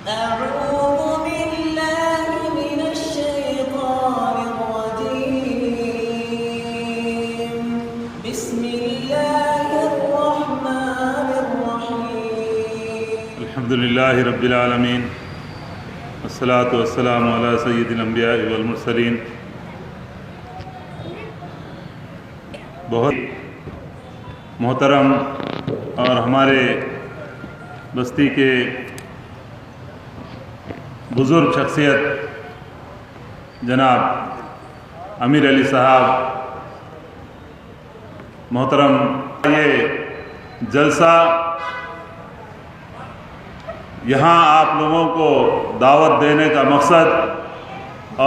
أعوذ بالله من الشيطان الرجيم بسم الله الرحمن الرحيم الحمد لله رب العالمين والصلاة والسلام على سید الانبیاء والمرسلین. بہت محترم اور ہمارے بستی کے بزرگ شخصیت جناب امیر علی صاحب محترم، یہ جلسہ یہاں آپ لوگوں کو دعوت دینے کا مقصد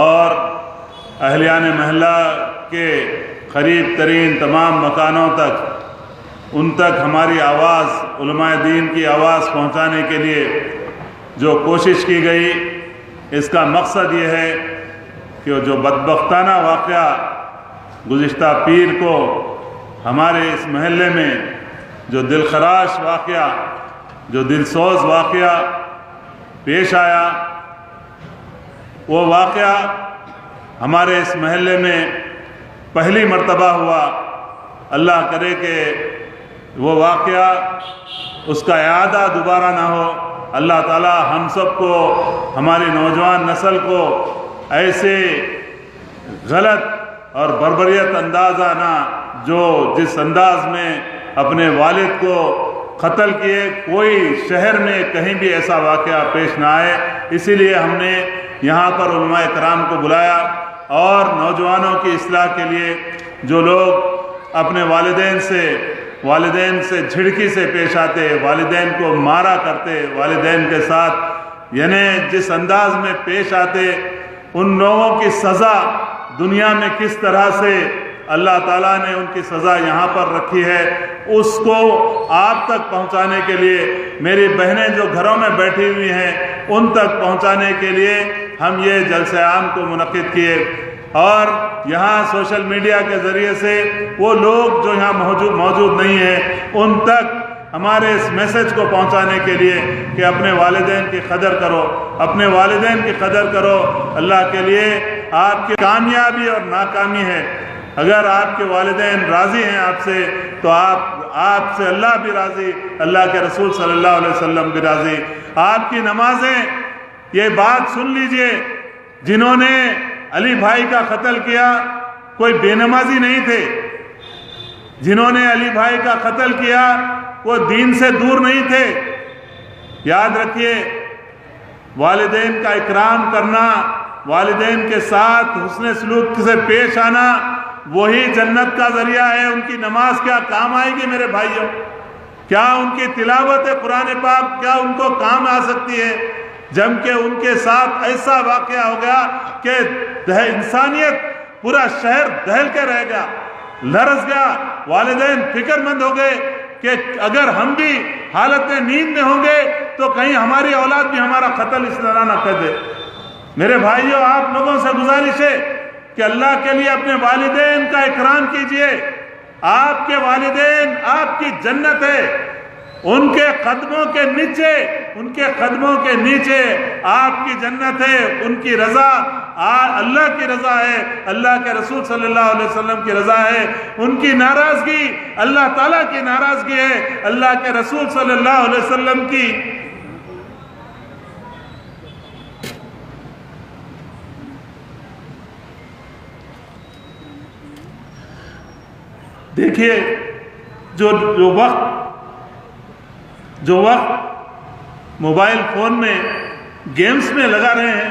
اور اہلیان محلہ کے قریب ترین تمام مکانوں تک ان تک ہماری آواز، علماء دین کی آواز پہنچانے کے لیے جو کوشش کی گئی، اس کا مقصد یہ ہے کہ جو بدبختانہ واقعہ گزشتہ پیر کو ہمارے اس محلے میں جو دلخراش واقعہ، جو دلسوز واقعہ پیش آیا، وہ واقعہ ہمارے اس محلے میں پہلی مرتبہ ہوا. اللہ کرے کہ وہ واقعہ، اس کا اعادہ دوبارہ نہ ہو. اللہ تعالی ہم سب کو، ہماری نوجوان نسل کو ایسے غلط اور بربریت اندازہ نہ، جو جس انداز میں اپنے والد کو قتل کیے، کوئی شہر میں کہیں بھی ایسا واقعہ پیش نہ آئے. اسی لیے ہم نے یہاں پر علماء کرام کو بلایا اور نوجوانوں کی اصلاح کے لیے جو لوگ اپنے والدین سے جھڑکی سے پیش آتے، والدین کو مارا کرتے، والدین کے ساتھ یعنی جس انداز میں پیش آتے، ان لوگوں کی سزا دنیا میں کس طرح سے اللہ تعالیٰ نے ان کی سزا یہاں پر رکھی ہے، اس کو آپ تک پہنچانے کے لیے، میری بہنیں جو گھروں میں بیٹھی ہوئی ہیں ان تک پہنچانے کے لیے ہم یہ جلسہ عام کو منعقد کیے. اور یہاں سوشل میڈیا کے ذریعے سے وہ لوگ جو یہاں موجود نہیں ہیں ان تک ہمارے اس میسج کو پہنچانے کے لیے کہ اپنے والدین کی قدر کرو، اپنے والدین کی قدر کرو. اللہ کے لیے آپ کی کامیابی اور ناکامی ہے. اگر آپ کے والدین راضی ہیں آپ سے تو آپ سے اللہ بھی راضی، اللہ کے رسول صلی اللہ علیہ وسلم بھی راضی. آپ کی نمازیں، یہ بات سن لیجئے، جنہوں نے علی بھائی کا قتل کیا کوئی بے نمازی نہیں تھے. جنہوں نے علی بھائی کا قتل کیا وہ دین سے دور نہیں تھے. یاد رکھیے، والدین کا اکرام کرنا، والدین کے ساتھ حسن سلوک سے پیش آنا، وہی جنت کا ذریعہ ہے. ان کی نماز کیا کام آئے گی میرے بھائیوں؟ کیا ان کی تلاوت قرآن پاک کیا ان کو کام آ سکتی ہے؟ جب کہ ان کے ساتھ ایسا واقعہ ہو گیا کہ انسانیت، پورا شہر دہل کے رہ گیا، لرز گیا. والدین فکر مند ہو گئے کہ اگر ہم بھی حالت نیند میں ہوں گے تو کہیں ہماری اولاد بھی ہمارا قتل اس طرح نہ کر دے. میرے بھائیوں، آپ لوگوں سے گزارش ہے کہ اللہ کے لیے اپنے والدین کا اکرام کیجئے. آپ کے والدین آپ کی جنت ہے. ان کے قدموں کے نیچے آپ کی جنت ہے. ان کی رضا اللہ کی رضا ہے، اللہ کے رسول صلی اللہ علیہ وسلم کی رضا ہے. ان کی ناراضگی اللہ تعالیٰ کی ناراضگی ہے، اللہ کے رسول صلی اللہ علیہ وسلم کی. دیکھیے، جو وقت موبائل فون میں گیمز میں لگا رہے ہیں،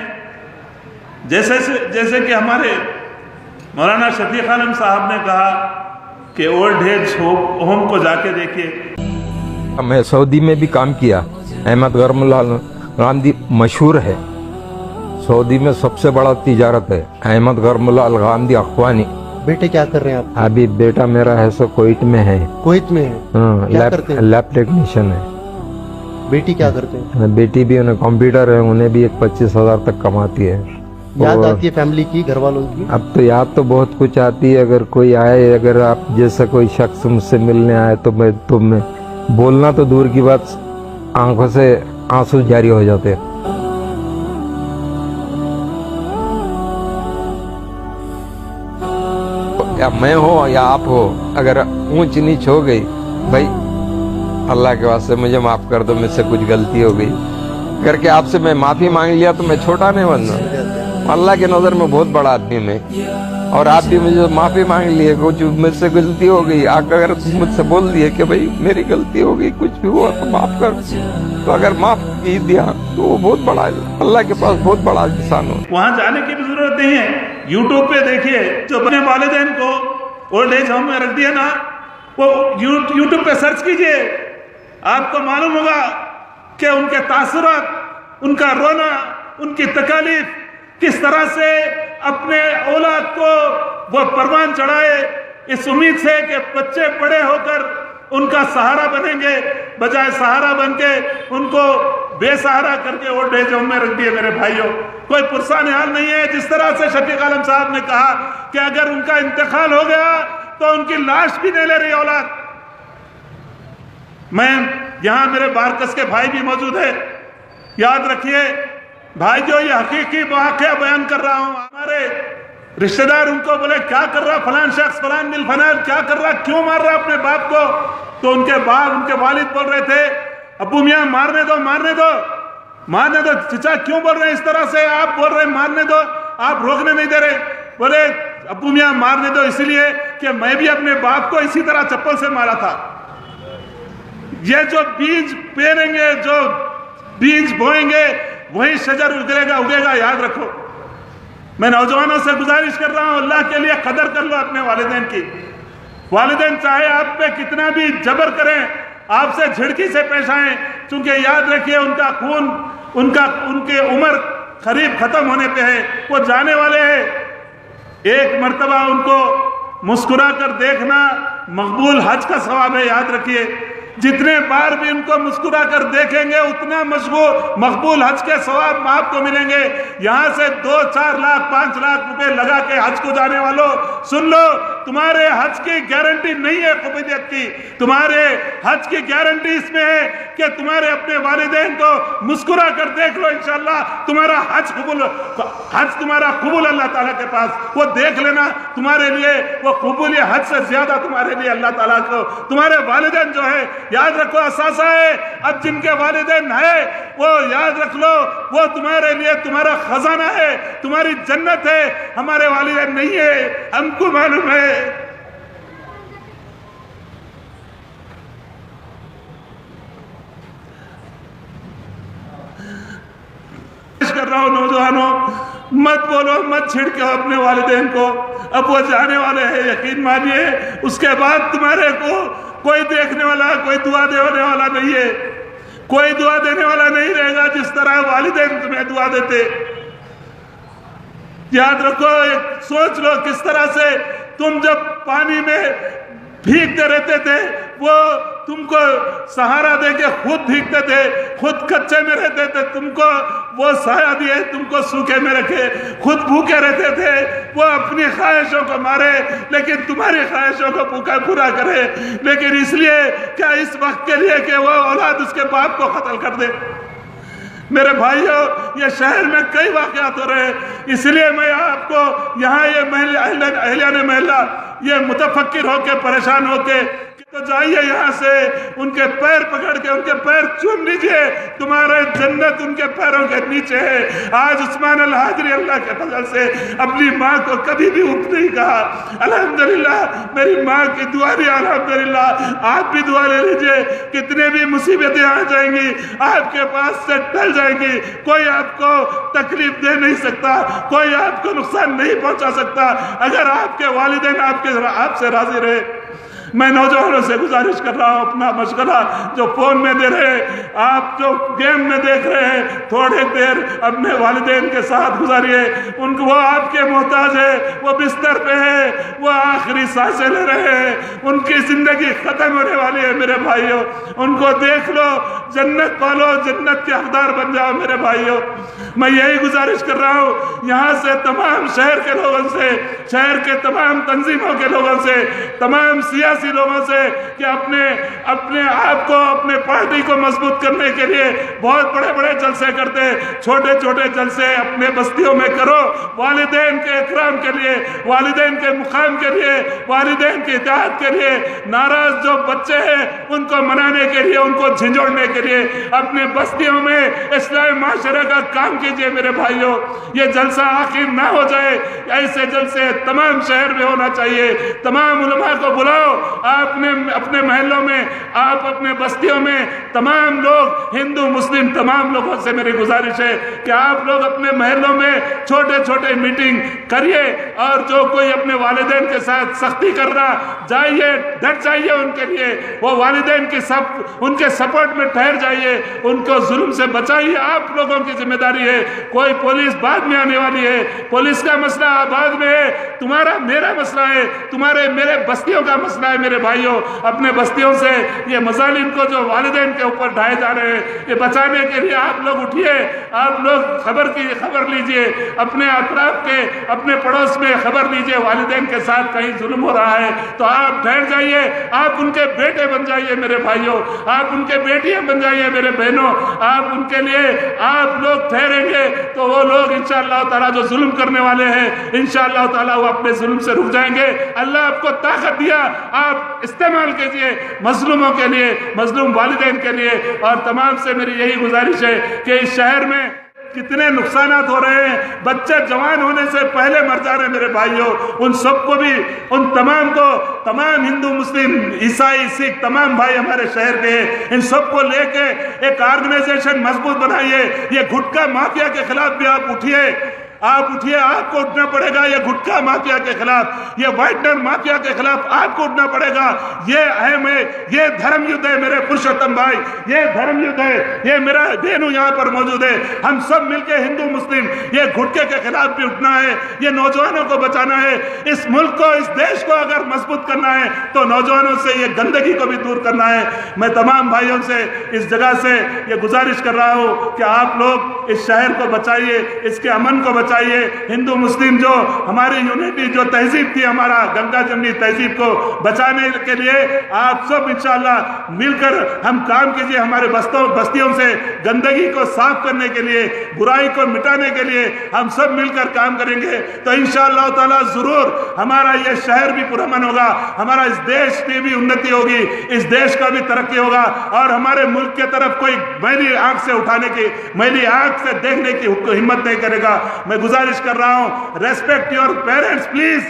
جیسے کہ ہمارے مولانا شفیق عالم صاحب نے کہا کہ اولڈ ایج ہوم کو جا کے دیکھیے. میں سعودی میں بھی کام کیا. احمد غرم اللہ غامدی مشہور ہے، سعودی میں سب سے بڑا تجارت ہے احمد غرم اللہ الغامدی اخوانی. بیٹے کیا کر رہے ہیں آپ؟ ابھی بیٹا میرا ہے سو کوئٹ میں ہے. کوئٹ میں ہے؟ کیا کرتے ہیں؟ لیب ٹیکنیشین ہے. بیٹی کیا کرتے ہیں؟ بیٹی بھی انہیں کمپیوٹر ہے، انہیں بھی 25,000 تک کماتی ہے. یاد آتی ہے فیملی کی، گھر والوں کی؟ اب تو یاد تو بہت کچھ آتی ہے. اگر کوئی آئے، اگر آپ جیسا کوئی شخص مجھ سے ملنے آئے تو میں بولنا تو دور کی بات، آنکھوں سے آنسو جاری ہو جاتے ہیں. یا میں ہو یا آپ ہو، اگر اونچ نیچ ہو گئی، بھائی اللہ کے واسطے مجھے معاف کر دو، مجھ سے کچھ غلطی ہو گئی کر کے آپ سے میں معافی مانگ لیا تو میں چھوٹا نہیں بننا، اللہ کی نظر میں بہت بڑا آدمی میں، اور آپ بھی مجھے معافی مانگ لیے، کچھ مجھ سے غلطی ہو گئی، اگر مجھ سے بول دیے کہ بھائی میری غلطی ہو گئی، کچھ بھی ہوا تو معاف کر، تو اگر معاف کی دیا تو وہ بہت بڑا، اللہ کے پاس بہت بڑا انسان ہو۔ وہاں جانے کی بھی ضرورت نہیں ہے، یوٹیوب پہ دیکھیے، جو اپنے والدین کو اولڈ ایج ہوم میں رکھ دیا نا، وہ یوٹیوب پہ سرچ کیجئے، آپ کو معلوم ہوگا کہ ان کے تاثرات، ان کا رونا، ان کی تکالیف، کس طرح سے اپنے اولاد کو وہ پروان چڑھائے اس امید سے کہ بچے بڑے ہو کر ان کا سہارا بنیں گے، بجائے سہارا بن کے ان کو بے سہارا کر کے اولڈ ایج ہوم میں رکھ دیے۔ میرے بھائیوں، کوئی پرسان حال نہیں ہے۔ جس طرح سے شفیق عالم صاحب نے کہا کہ اگر ان کا انتقال ہو گیا تو ان کی لاش بھی نہیں لے رہی اولاد۔ میں یہاں میرے بارکس کے بھائی بھی موجود ہے، یاد رکھیے بھائی جو یہ حقیقی واقعہ بیان کر رہا ہوں، ہمارے رشتہ دار ان کو بولے کیا کر رہا فلان شخص فلان مل فلان، کیا کر رہا، کیوں مار رہا اپنے باپ کو؟ تو ان کے باپ، ان کے والد بول رہے تھے ابو میاں مارنے دو مارنے دو مارنے دو۔ چچا کیوں بول رہے ہیں اس طرح سے؟ آپ بول رہے ہیں مارنے دو، آپ روکنے نہیں دے رہے۔ بولے ابو میاں مارنے دو اس لیے کہ میں بھی اپنے باپ کو اسی طرح چپل سے مارا تھا۔ یہ جو بیج پیریں گے، جو بیج بوئیں گے، وہی شجر اگے گا، یاد رکھو۔ میں نوجوانوں سے گزارش کر رہا ہوں، اللہ کے لیے قدر کر لو اپنے والدین کی۔ والدین چاہے آپ پہ کتنا بھی جبر کریں، آپ سے جھڑکی سے پیش آئیں، چونکہ یاد رکھیے ان کا خون، ان کی عمر قریب ختم ہونے پہ ہے، وہ جانے والے ہیں۔ ایک مرتبہ ان کو مسکرا کر دیکھنا مقبول حج کا ثواب ہے، یاد رکھیے۔ جتنے بار بھی ان کو مسکرا کر دیکھیں گے اتنا مقبول حج کے ثواب آپ کو ملیں گے۔ یہاں سے 2، 4 لاکھ 5 لاکھ روپے لگا کے حج کو جانے والوں، سن لو، تمہارے حج کی گارنٹی نہیں ہے قبولیت کی، تمہارے حج کی گارنٹی اس میں ہے کہ تمہارے اپنے والدین کو مسکرا کر دیکھ لو، انشاءاللہ تمہارا حج تمہارا قبول اللہ تعالیٰ کے پاس، وہ دیکھ لینا تمہارے لیے، وہ قبول حج سے زیادہ تمہارے لیے اللہ تعالیٰ کو، تمہارے والدین جو ہے، یاد رکھو اثاثہ ہے۔ اب جن کے والدین ہیں وہ یاد رکھ لو، وہ تمہارے لیے تمہارا خزانہ ہے، تمہاری جنت ہے۔ ہمارے والدین نہیں ہے، ہم کو معلوم ہے۔ کر رہا ہوں نوجوانوں، مت بولو، مت چھڑکو اپنے والدین کو، اب وہ جانے والے ہیں، یقین مانیے۔ اس کے بعد تمہارے کو کوئی دیکھنے والا، کوئی دعا دینے والا نہیں ہے، کوئی دعا دینے والا نہیں رہے گا جس طرح والدین تمہیں دعا دیتے۔ یاد رکھو، سوچ لو کس طرح سے تم جب پانی میں بھیگتے رہتے تھے، وہ تم کو سہارا دے کے خود بھیگتے تھے، خود کچے میں رہتے تھے، تم کو وہ سایہ دیے، تم کو سوکھے میں رکھے، خود بھوکے رہتے تھے، وہ اپنی خواہشوں کو مارے لیکن تمہاری خواہشوں کو پورا کرے، لیکن اس لیے کیا اس وقت کے لیے کہ وہ اولاد اس کے باپ کو قتل کر دے؟ میرے بھائیوں، یہ شہر میں کئی واقعات ہو رہے ہیں، اس لیے میں آپ کو یہاں یہ اہلیان محلہ یہ متفکر ہو کے پریشان ہو کے تو جائیے یہاں سے، ان کے پیر پکڑ کے ان کے پیر چوم لیجئے، تمہارے جنت ان کے پیروں کے نیچے ہے۔ آج عثمان الحاضری اللہ کے فضل سے اپنی ماں کو کبھی بھی اف نہیں کہا۔ الحمدللہ میری ماں کی دعا دی، الحمدللہ آپ بھی دعا لے لیجئے، کتنے بھی مصیبتیں آ جائیں گی آپ کے پاس سے ٹل جائیں گی، کوئی آپ کو تکلیف دے نہیں سکتا، کوئی آپ کو نقصان نہیں پہنچا سکتا اگر آپ کے والدین آپ سے راضی رہے۔ میں نوجوانوں سے گزارش کر رہا ہوں، اپنا مشغلہ جو فون میں دے رہے ہیں، آپ جو گیم میں دیکھ رہے ہیں، تھوڑے دیر اپنے والدین کے ساتھ گزاریے، ان کو وہ آپ کے محتاج ہے، وہ بستر پہ ہے، وہ آخری سانسیں لے رہے ہیں، ان کی زندگی ختم ہونے والی ہے میرے بھائیوں، ان کو دیکھ لو، جنت پالو، جنت کے حقدار بن جاؤ میرے بھائیوں۔ میں یہی گزارش کر رہا ہوں یہاں سے تمام شہر کے لوگوں سے، شہر کے تمام تنظیموں کے لوگوں سے، تمام سیاسی ایسی لوگوں سے کہ اپنے آپ کو اپنے پارٹی کو مضبوط کرنے کے لیے بہت بڑے بڑے جلسے کرتے، چھوٹے چھوٹے جلسے اپنے بستیوں میں کرو، والدین کے اکرام کے لیے، والدین کے مقام کے لیے، والدین کی اطاعت کے لیے، ناراض جو بچے ہیں ان کو منانے کے لیے، ان کو جھنجھوڑنے کے لیے اپنے بستیوں میں اصلاح معاشرہ کا کام کیجئے میرے بھائیوں۔ یہ جلسہ آخر نہ ہو جائے، ایسے جلسے تمام شہر میں ہونا چاہیے۔ تمام علماء کو بلاؤ، آپ نے اپنے محلوں میں، آپ اپنے بستیوں میں، تمام لوگ ہندو مسلم تمام لوگوں سے میری گزارش ہے کہ آپ لوگ اپنے محلوں میں چھوٹے چھوٹے میٹنگ کریے، اور جو کوئی اپنے والدین کے ساتھ سختی کر رہا جائیے، ڈٹ جائیے ان کے لیے، وہ والدین کی ان کے سپورٹ میں ٹھہر جائیے، ان کو ظلم سے بچائیے۔ آپ لوگوں کی ذمہ داری ہے، کوئی پولیس بعد میں آنے والی ہے، پولیس کا مسئلہ بعد میں ہے، تمہارا میرا مسئلہ ہے، تمہارے میرے بستیوں کا مسئلہ ہے میرے بھائیوں۔ اپنے بستیوں سے یہ مظالم کو جو والدین کے اوپر ڈھائے جا رہے ہیں، یہ بچانے کے لیے آپ لوگ اٹھیے، آپ لوگ خبر لیجئے، اپنے اطراف کے اپنے پڑوس میں خبر لیجئے، والدین کے ساتھ کہیں ظلم ہو رہا ہے تو آپ ٹھہر جائیے، آپ ان کے بیٹے بن جائیے میرے بھائیوں، آپ ان کے بیٹیاں بن جائیے میرے بہنوں، آپ ان کے لیے آپ لوگ ٹھہریں گے تو وہ لوگ انشاءاللہ تعالیٰ جو ظلم کرنے والے ہیں انشاءاللہ تعالیٰ وہ اپنے ظلم سے رک جائیں گے۔ اللہ آپ کو طاقت دیا، آپ استعمال کیجئے مظلوموں کے لیے، مظلوم والدین کے لیے۔ اور تمام سے میری یہی گزارش ہے کہ اس شہر میں کتنے نقصانات ہو رہے ہیں، بچے جوان ہونے سے پہلے مر جا رہے ہیں میرے بھائیوں، ان سب کو بھی، ان تمام کو، تمام ہندو مسلم عیسائی سکھ تمام بھائی ہمارے شہر کے ہیں، ان سب کو لے کے ایک آرگنائزیشن مضبوط بنائیے۔ یہ گھٹکا مافیا کے خلاف بھی آپ اٹھیے، آپ اٹھیے، آپ کو اٹھنا پڑے گا۔ یہ گھٹکا مافیا کے خلاف، یہ وائٹنر مافیا کے خلاف آپ کو اٹھنا پڑے گا۔ یہ اہم ہے، یہ دھرم یدھ ہے میرے پرشوتم بھائی، یہ دھرم یدھ ہے۔ یہ میرا بہنوں یہاں پر موجود ہے، ہم سب مل کے ہندو مسلم یہ گھٹکے کے خلاف بھی اٹھنا ہے، یہ نوجوانوں کو بچانا ہے۔ اس ملک کو، اس دیش کو اگر مضبوط کرنا ہے تو نوجوانوں سے یہ گندگی کو بھی دور کرنا ہے۔ میں تمام بھائیوں سے اس جگہ سے یہ گزارش کر رہا ہوں کہ آپ لوگ اس شہر کو بچائیے، اس کے امن کو بچائیے۔ ہندو مسلم جو ہماری یونٹی، جو تہذیب تھی، ہمارا گنگا جمنی تہذیب کو بچانے کے لیے آپ سب انشاءاللہ مل کر ہم کام کیجئے۔ ہمارے بستیوں سے گندگی کو صاف کرنے کے لیے، برائی کو مٹانے کے لیے ہم سب مل کر کام کریں گے تو انشاءاللہ تعالی ضرور ہمارا یہ شہر بھی پرامن ہوگا، ہمارا اس دیش کی بھی انتی ہوگی، اس دیش کا بھی ترقی ہوگا، اور ہمارے ملک کے طرف کوئی میلی آنکھ سے اٹھانے کی، میلی آنکھ سے دیکھنے کی ہمت نہیں کرے گا۔ میں گزارش کر رہا ہوں، ریسپیکٹ یور پیرنٹس پلیز۔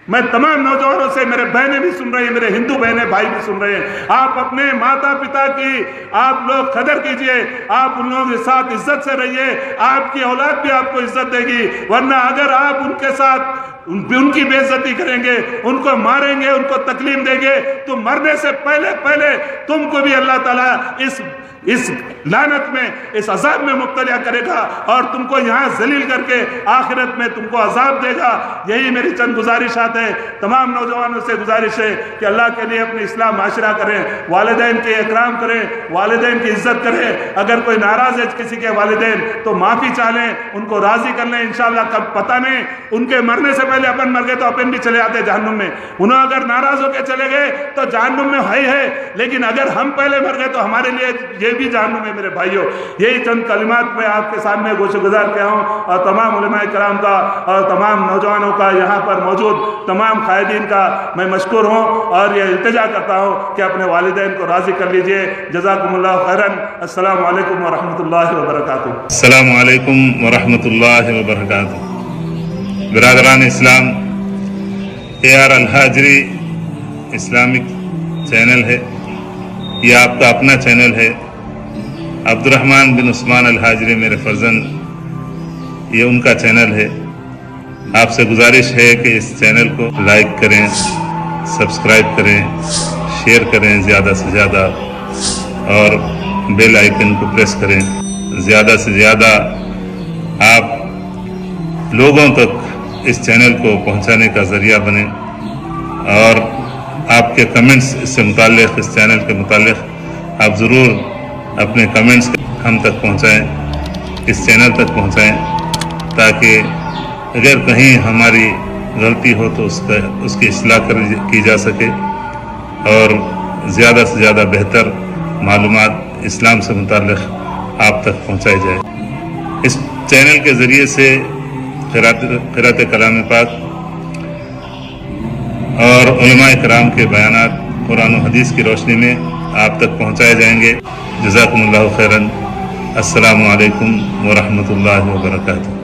میں تمام نوجوانوں سے، میرے بہنیں بھی سن رہے ہیں، میرے ہندو بہنیں بھائی بھی سن رہے ہیں، آپ اپنے ماتا پتا کی آپ لوگ قدر کیجئے، آپ ان لوگوں کے ساتھ عزت سے رہیے، آپ کی اولاد بھی آپ کو عزت دے گی۔ ورنہ اگر آپ ان کے ساتھ ان کی بے عزتی کریں گے، ان کو ماریں گے، ان کو تکلیف دیں گے تو مرنے سے پہلے تم کو بھی اللہ تعالیٰ اس لعنت میں، اس عذاب میں مبتلا کرے گا، اور تم کو یہاں ذلیل کر کے آخرت میں تم کو عذاب دے گا۔ یہی میری چند گزارشات ہیں۔ تمام نوجوانوں سے گزارش ہے کہ اللہ کے لیے اپنی اصلاح معاشرہ کریں، والدین کے اکرام کریں، والدین کی عزت کریں۔ اگر کوئی ناراض ہے کسی کے والدین تو معافی چاہیں، ان کو راضی کر لیں۔ انشاءاللہ کب پتہ نہیں، ان کے مرنے سے پہلے اپن مر گئے تو اپن بھی چلے آتے جہنم میں، انہوں اگر ناراض ہو کے چلے گئے تو جہنم میں ہے، لیکن اگر ہم پہلے مر گئے تو ہمارے لیے یہ بھی جہنم ہے میرے بھائیوں۔ یہی چند کلمات میں آپ کے سامنے گوشہ گزار کیا ہوں، اور تمام علماء کرام کا اور تمام نوجوانوں کا، یہاں پر موجود تمام قائدین کا میں مشکور ہوں، اور یہ التجا کرتا ہوں کہ اپنے والدین کو راضی کر لیجئے۔ جزاکم اللہ خیراً۔ السلام علیکم ورحمۃ اللہ وبرکاتہ۔ السلام علیکم ورحمۃ اللہ وبرکاتہ۔ برادران اسلام، AR الحاجری اسلامک چینل ہے، یہ آپ کا اپنا چینل ہے۔ عبد الرحمن بن عثمان الحاجری میرے فرزند، یہ ان کا چینل ہے۔ آپ سے گزارش ہے کہ اس چینل کو لائک کریں، سبسکرائب کریں، شیئر کریں زیادہ سے زیادہ، اور بیل آئیکن کو پریس کریں۔ زیادہ سے زیادہ آپ لوگوں تک اس چینل کو پہنچانے کا ذریعہ بنیں، اور آپ کے کمنٹس اس سے متعلق، اس چینل کے متعلق آپ ضرور اپنے کمنٹس ہم تک پہنچائیں، اس چینل تک پہنچائیں، تاکہ اگر کہیں ہماری غلطی ہو تو اس کی اصلاح کی جا سکے، اور زیادہ سے زیادہ بہتر معلومات اسلام سے متعلق آپ تک پہنچائی جائے. اس چینل کے ذریعے سے قرأت کلام پاک اور علماء کرام کے بیانات قرآن و حدیث کی روشنی میں آپ تک پہنچائے جائیں گے. جزاکم اللہ خیراً. السلام علیکم ورحمۃ اللہ وبرکاتہ.